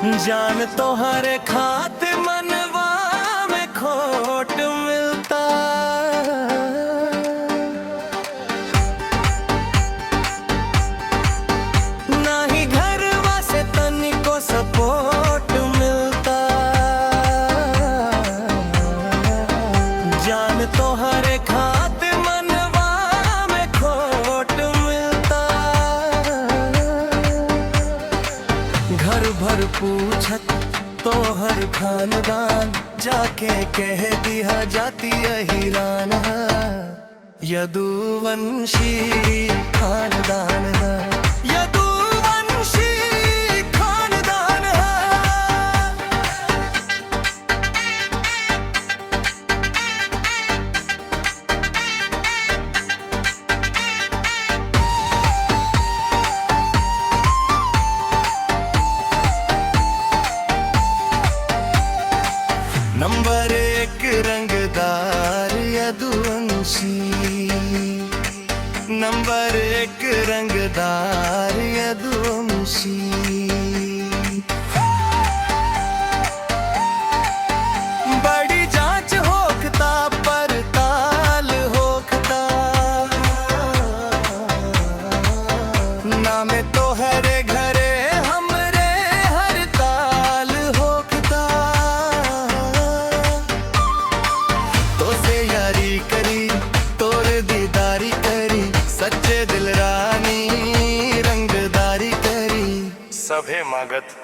जान तो हर खात मनवा में खोट मिलता। ना ही घर वासे तनी को सपोर्ट मिलता। जान तो हर खात मनवा में खोट मिलता। घर भर पूछत तो हर खानदान जाके कह दिया जाती हीरान है। यदुवंशी खानदान है, यदुवंशी खानदान है। नंबर एक रंगदार यदुवंशी, नंबर एक रंगदार यदुवंशी। बड़ी जांच होखता पड़ताल होखता। नामे तो हरे घरे हमरे हर ताल होखता। तो से यारी करी तोर दीदारी करी, सच्चे दिल रानी रंगदारी करी। सभे मगत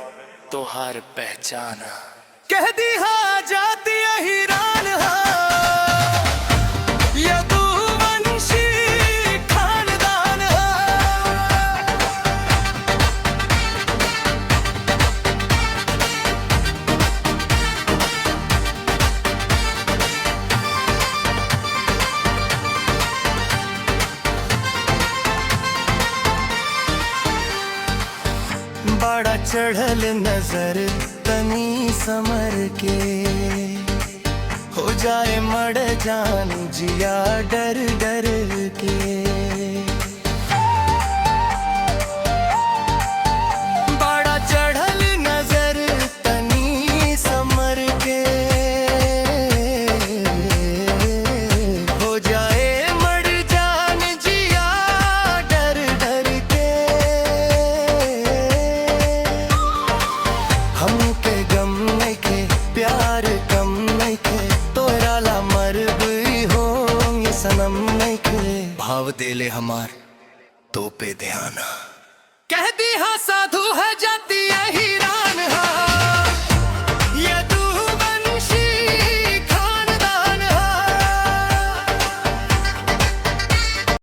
तोहार पहचाना, कह दी हा जाती हीरान हा। यदुवंशी खानदान हा। बड़ा चढ़ल नजर तनी समर के, हो जाए मर जान जिया डर डर के। बड़ा चढ़ल नजर तनी समर के, हो जाए मर जान जिया डर डर के। हमके गम नहीं के प्यार कम नहीं के, तोरा ला मर भी हो ये सनम नहीं के। भाव देले हमार तो पे ध्यान, कह दी हाँ साधु है जाती है हीरा।